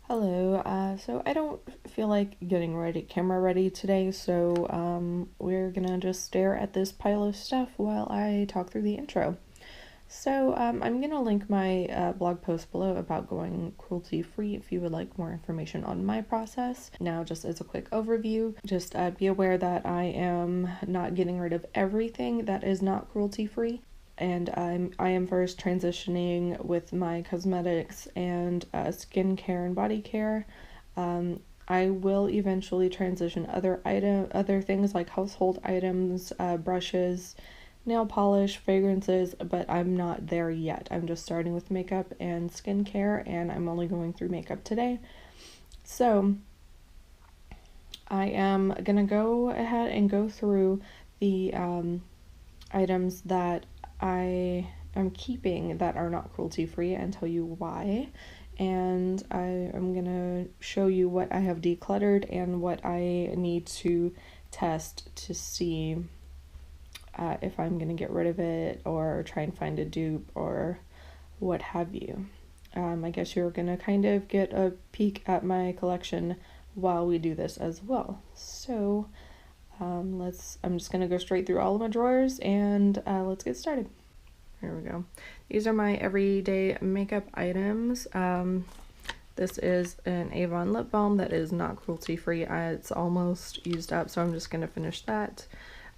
Hello, so I don't feel like getting camera ready today, so we're gonna just stare at this pile of stuff while I talk through the intro. So I'm gonna link my blog post below about going cruelty free if you would like more information on my process. Now, just as a quick overview, just be aware that I am not getting rid of everything that is not cruelty free. And I am first transitioning with my cosmetics and skincare and body care. I will eventually transition other things like household items, brushes, nail polish, fragrances, but I'm not there yet. I'm just starting with makeup and skincare, and I'm only going through makeup today. So I am gonna go ahead and go through the items that I am keeping that are not cruelty free and tell you why. And I am gonna show you what I have decluttered and what I need to test to see if I'm gonna get rid of it or try and find a dupe or what have you. I guess you're gonna kind of get a peek at my collection while we do this as well. So I'm just gonna go straight through all of my drawers and let's get started. Here we go. These are my everyday makeup items. This is an Avon lip balm that is not cruelty free. It's almost used up, so I'm just gonna finish that.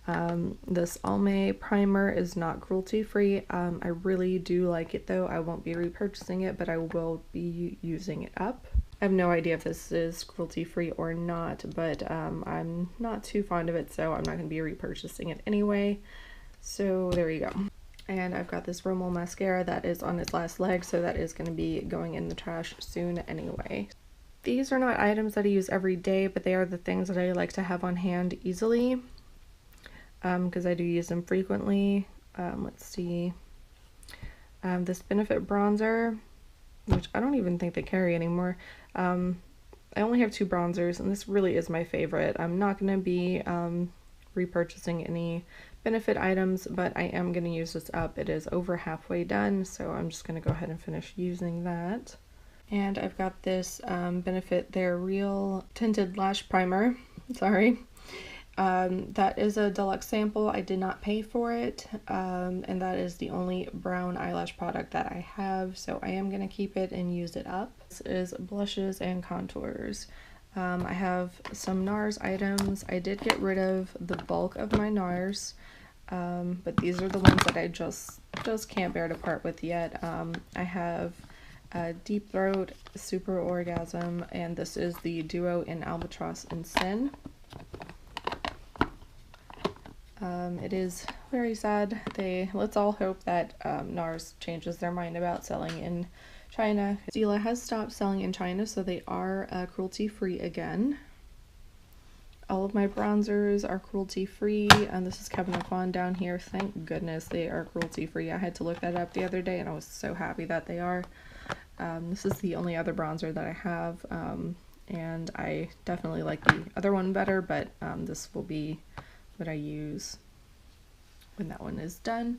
This Almay primer is not cruelty free. I really do like it though. I won't be repurchasing it, but I will be using it up. I have no idea if this is cruelty free or not, but I'm not too fond of it, so I'm not going to be repurchasing it anyway. So there you go. And I've got this Rimmel mascara that is on its last leg, so that is going to be going in the trash soon anyway. These are not items that I use every day, but they are the things that I like to have on hand easily, because I do use them frequently. Let's see. This Benefit bronzer, which I don't even think they carry anymore. I only have 2 bronzers, and this really is my favorite. I'm not going to be repurchasing any Benefit items, but I am going to use this up. It is over halfway done, so I'm just going to go ahead and finish using that. And I've got this Benefit Their Real Tinted Lash Primer. Sorry. That is a deluxe sample. I did not pay for it, and that is the only brown eyelash product that I have, so I am going to keep it and use it up. This is blushes and contours. I have some NARS items. I did get rid of the bulk of my NARS, but these are the ones that I just can't bear to part with yet. I have Deep Throat, Super Orgasm, and this is the duo in Albatross and Sin. It is very sad. Let's all hope that NARS changes their mind about selling in China. Stila has stopped selling in China, so they are cruelty free again. All of my bronzers are cruelty free, and this is Kevin Aucoin down here. Thank goodness they are cruelty free. I had to look that up the other day, and I was so happy that they are. This is the only other bronzer that I have, and I definitely like the other one better, but this will be what I use when that one is done.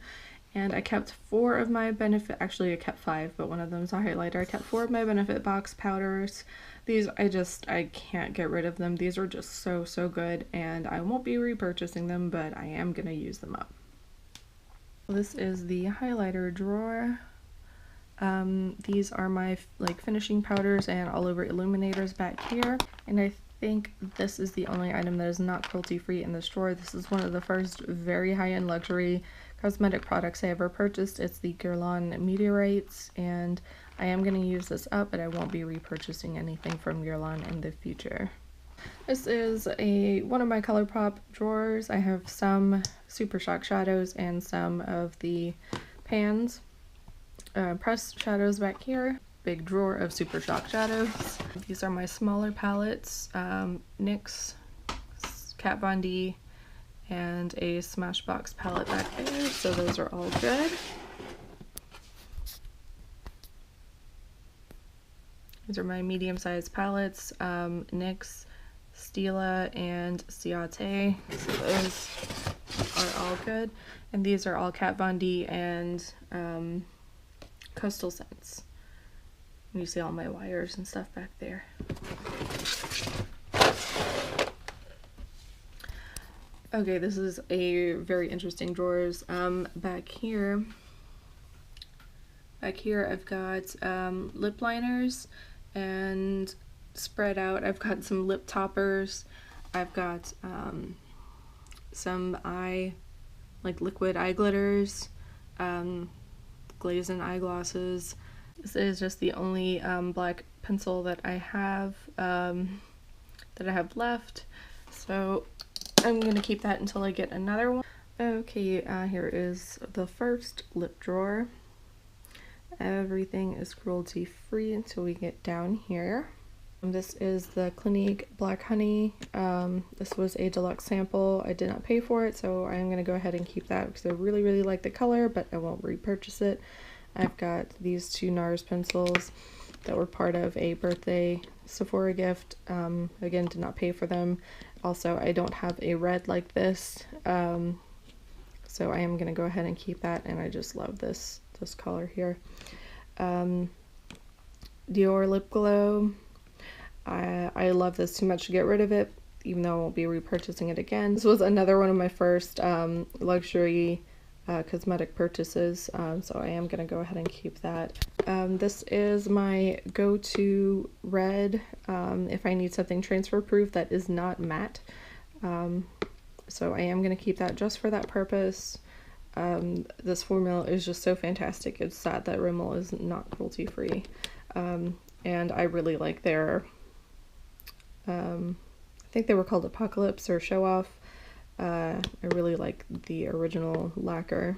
And I kept 4 of my Benefit, actually I kept 5, but one of them is a highlighter. I kept 4 of my Benefit box powders. These I can't get rid of them. These are just so good, and I won't be repurchasing them, but I am gonna use them up. This is the highlighter drawer. These are my finishing powders and all over illuminators back here, and I think this is the only item that is not cruelty free in this drawer. This is one of the first very high-end luxury cosmetic products I ever purchased. It's the Guerlain Meteorites, and I am going to use this up, but I won't be repurchasing anything from Guerlain in the future. This is one of my ColourPop drawers. I have some Super Shock shadows and some of the Pans pressed shadows back here. Big drawer of Super Shock shadows. These are my smaller palettes, NYX, Kat Von D, and a Smashbox palette back there, so those are all good. These are my medium-sized palettes, NYX, Stila, and Ciate, so those are all good. And these are all Kat Von D and Coastal Scents. You see all my wires and stuff back there. Okay, this is a very interesting drawers. Back here I've got lip liners, and spread out I've got some lip toppers. I've got some liquid eye glitters, glazed-in eyeglasses. This is just the only black pencil that I have left, so I'm gonna keep that until I get another one. Okay, here is the first lip drawer. Everything is cruelty free until we get down here. This is the Clinique Black Honey. This was a deluxe sample. I did not pay for it, so I'm gonna go ahead and keep that because I really like the color, but I won't repurchase it. I've got these two NARS pencils that were part of a birthday Sephora gift. Again, did not pay for them. Also, I don't have a red like this, so I am gonna go ahead and keep that, and I just love this color here. Dior Lip Glow. I love this too much to get rid of it, even though I won't be repurchasing it again. This was another one of my first luxury cosmetic purchases, so I am gonna go ahead and keep that. This is my go-to red if I need something transfer proof that is not matte, so I am gonna keep that just for that purpose. This formula is just so fantastic. It's sad that Rimmel is not cruelty free, and I really like their I think they were called Apocalypse or Show Off. I really like the original lacquer.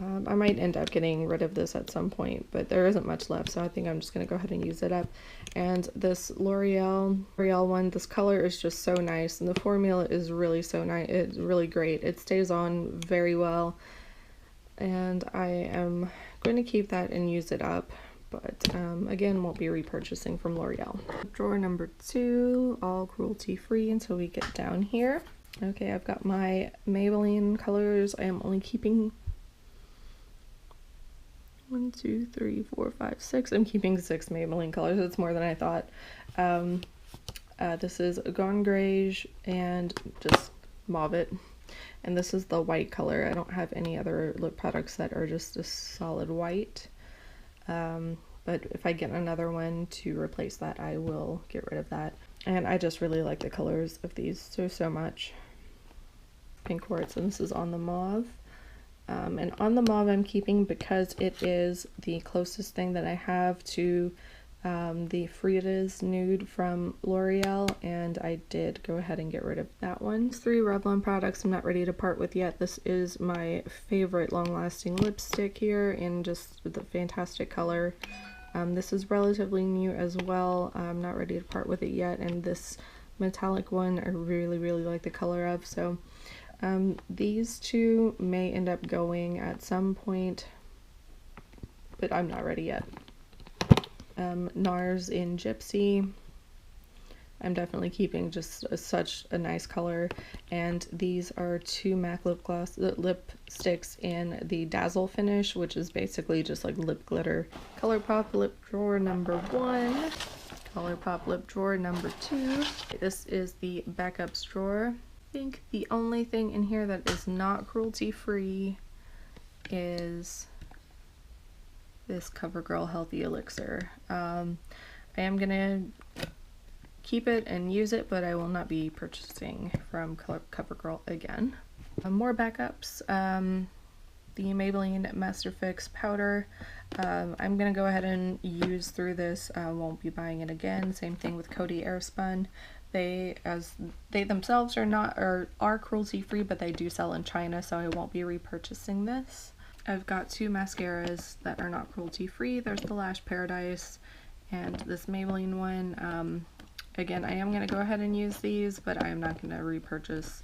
I might end up getting rid of this at some point, but there isn't much left, so I think I'm just going to go ahead and use it up. And this L'Oreal one, this color is just so nice, and the formula is really so nice. It's really great. It stays on very well, and I am going to keep that and use it up, but again, won't be repurchasing from L'Oreal. Drawer number 2, all cruelty free until we get down here. Okay, I've got my Maybelline colors. I am only keeping 1, 2, 3, 4, 5, 6. I'm keeping 6 Maybelline colors. That's more than I thought. This is Gone Greige and just Mauve. And this is the white color. I don't have any other lip products that are just a solid white. But if I get another one to replace that, I will get rid of that. And I just really like the colors of these so much. Pink Quartz, and this is on the Mauve. And on the Mauve I'm keeping because it is the closest thing that I have to the Frida's Nude from L'Oreal, and I did go ahead and get rid of that one. These 3 Revlon products I'm not ready to part with yet. This is my favorite long-lasting lipstick here, and just the fantastic color. This is relatively new as well. I'm not ready to part with it yet, and this metallic one I really like the color of, so these 2 may end up going at some point, but I'm not ready yet. NARS in Gypsy, I'm definitely keeping, just such a nice color. And these are 2 MAC lipsticks in the Dazzle finish, which is basically just like lip glitter. ColourPop lip drawer number 1. ColourPop lip drawer number 2. This is the backups drawer. I think the only thing in here that is not cruelty free is this CoverGirl Healthy Elixir. I am gonna keep it and use it, but I will not be purchasing from CoverGirl again. More backups. The Maybelline Master Fix powder. I'm gonna go ahead and use through this. I won't be buying it again. Same thing with Coty Airspun. They themselves are cruelty free, but they do sell in China, so I won't be repurchasing this. I've got 2 mascaras that are not cruelty free. There's the Lash Paradise and this Maybelline one. Again, I am going to go ahead and use these, but I am not going to repurchase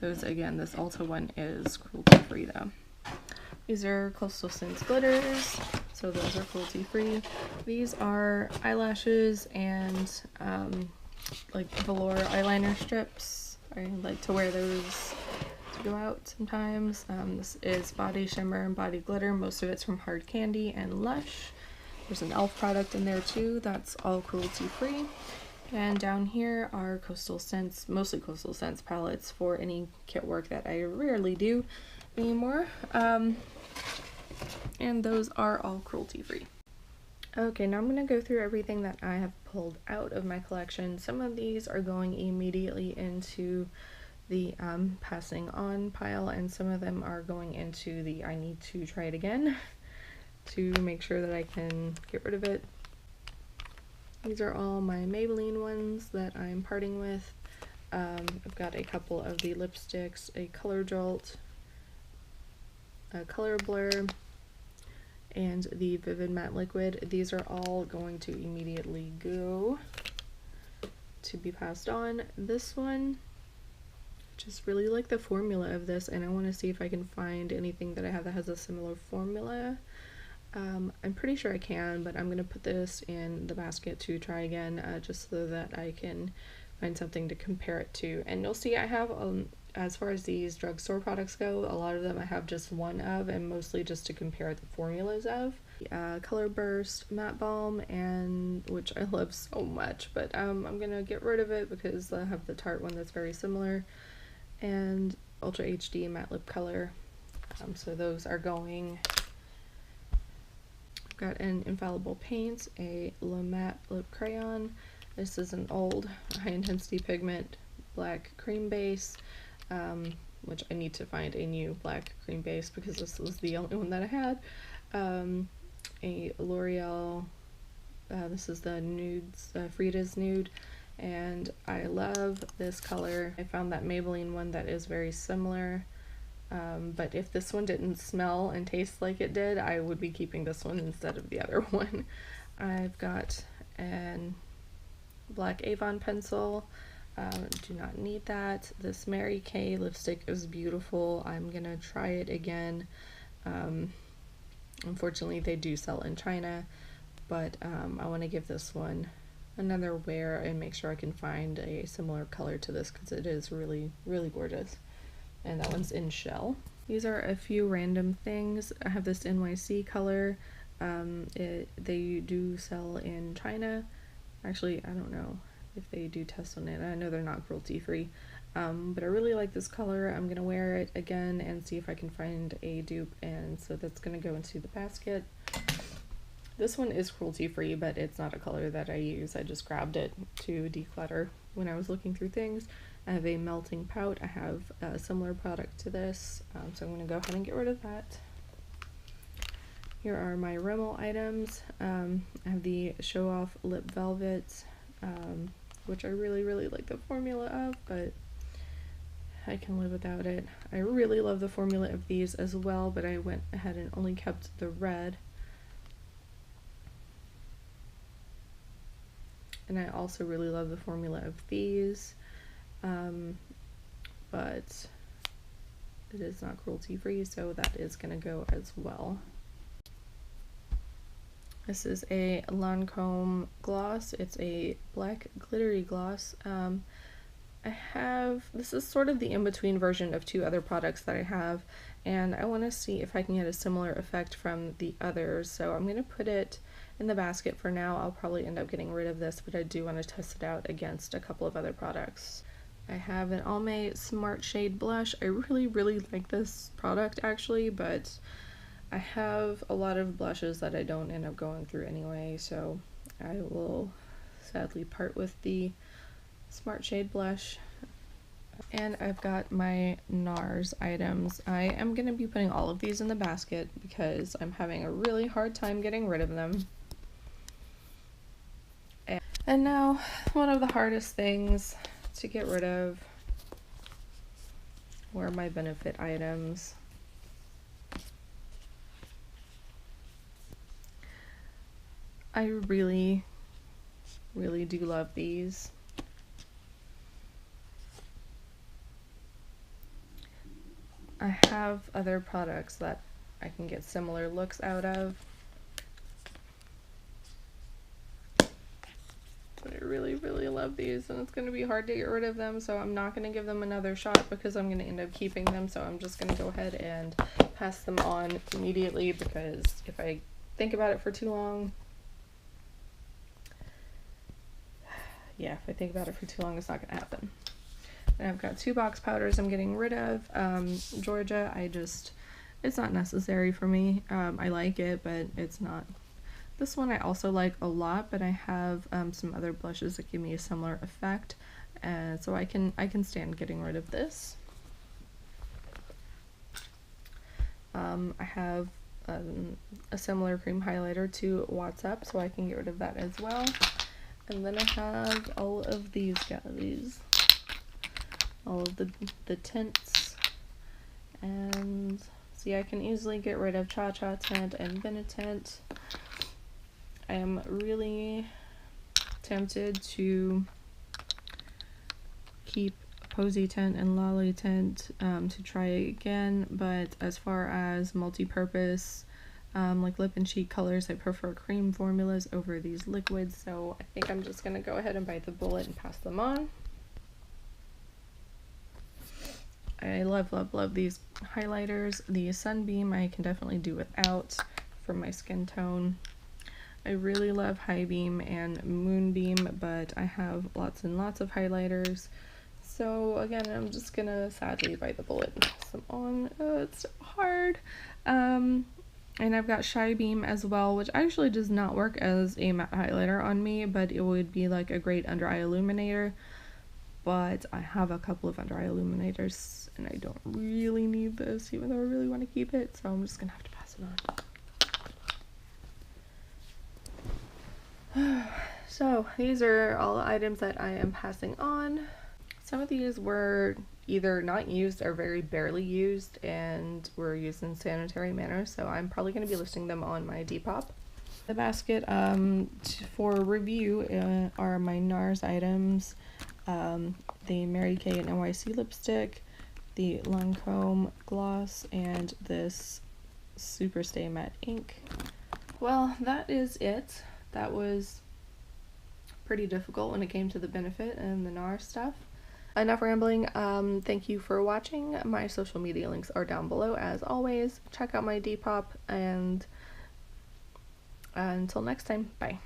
those again. This Ulta one is cruelty free though. These are Coastal Scents glitters, so those are cruelty free. These are eyelashes and like velour eyeliner strips. I like to wear those to go out sometimes. This is Body Shimmer and Body Glitter. Most of it's from Hard Candy and Lush. There's an e.l.f. product in there too, that's all cruelty free. And down here are Coastal Scents, mostly Coastal Scents palettes for any kit work that I rarely do anymore. And those are all cruelty free. Okay, now I'm going to go through everything that I have pulled out of my collection. Some of these are going immediately into the passing on pile, and some of them are going into the I need to try it again to make sure that I can get rid of it. These are all my Maybelline ones that I'm parting with. I've got a couple of the lipsticks, a Color Jolt, a Color Blur, and the Vivid Matte Liquid. These are all going to immediately go to be passed on. This one, just really like the formula of this, and I want to see if I can find anything that I have that has a similar formula. I'm pretty sure I can, but I'm going to put this in the basket to try again, just so that I can find something to compare it to. And you'll see I have, as far as these drugstore products go, a lot of them I have just one of, and mostly just to compare the formulas of. Color Burst Matte Balm, and which I love so much, but I'm going to get rid of it because I have the Tarte one that's very similar, and Ultra HD Matte Lip Color. So those are going. Got an Infallible Paints, a Le Matte Lip Crayon. This is an old high intensity pigment black cream base, which I need to find a new black cream base because this was the only one that I had. A L'Oreal, this is the Nudes, Frida's Nude, and I love this color. I found that Maybelline one that is very similar. But if this one didn't smell and taste like it did, I would be keeping this one instead of the other one. I've got an black Avon pencil. Do not need that. This Mary Kay lipstick is beautiful. I'm gonna try it again. Unfortunately, they do sell in China, but I want to give this one another wear and make sure I can find a similar color to this because it is really, really gorgeous. And that one's in Shell. These are a few random things. I have this NYC color. They do sell in China. Actually, I don't know if they do test on it. I know they're not cruelty free. But I really like this color. I'm gonna wear it again and see if I can find a dupe, and so that's gonna go into the basket. This one is cruelty free, but it's not a color that I use. I just grabbed it to declutter when I was looking through things. I have a Melting Pout. I have a similar product to this, so I'm going to go ahead and get rid of that. Here are my Rimmel items. I have the Show Off Lip Velvet, which I really, really like the formula of, but I can live without it. I really love the formula of these as well, but I went ahead and only kept the red. And I also really love the formula of these. But it is not cruelty free, so that is going to go as well. This is a Lancome gloss. It's a black glittery gloss. This is sort of the in-between version of two other products that I have, and I want to see if I can get a similar effect from the others, so I'm going to put it in the basket for now. I'll probably end up getting rid of this, but I do want to test it out against a couple of other products. I have an Almay Smart Shade Blush. I really, really like this product actually, but I have a lot of blushes that I don't end up going through anyway, so I will sadly part with the Smart Shade Blush. And I've got my NARS items. I am going to be putting all of these in the basket because I'm having a really hard time getting rid of them. And now, one of the hardest things to get rid of were my Benefit items. I really, really do love these. I have other products that I can get similar looks out of, but I really, really love these, and it's going to be hard to get rid of them, so I'm not going to give them another shot because I'm going to end up keeping them, so I'm just going to go ahead and pass them on immediately because if I think about it for too long, yeah, if I think about it for too long, it's not gonna happen. And I've got 2 box powders I'm getting rid of. Georgia, it's not necessary for me. I like it, but it's not. This one I also like a lot, but I have some other blushes that give me a similar effect, and so I can stand getting rid of this. I have a similar cream highlighter to What's Up, so I can get rid of that as well. And then I have all of these guys, all of the tints, and see, I can easily get rid of Cha Cha Tint and Vinna Tint. I am really tempted to keep Posy Tint and Lolly Tint to try again, but as far as multi-purpose like lip and cheek colors, I prefer cream formulas over these liquids, so I think I'm just gonna go ahead and bite the bullet and pass them on. I love, love, love these highlighters. The Sunbeam I can definitely do without for my skin tone. I really love High Beam and Moonbeam, but I have lots and lots of highlighters. So again, I'm just gonna sadly bite the bullet and pass them on. It's so hard. And I've got Shy Beam as well, which actually does not work as a matte highlighter on me, but it would be like a great under eye illuminator. But I have a couple of under eye illuminators, and I don't really need this, even though I really want to keep it, so I'm just gonna have to pass it on. So these are all the items that I am passing on. Some of these were either not used or very barely used and were used in sanitary manner, so I'm probably going to be listing them on my Depop. The basket for review are my NARS items, the Mary Kay and NYC lipstick, the Lancome gloss, and this Super Stay Matte ink. Well, that is it. That was pretty difficult when it came to the Benefit and the NARS stuff. Enough rambling. Thank you for watching. My social media links are down below as always. Check out my Depop, and until next time, bye.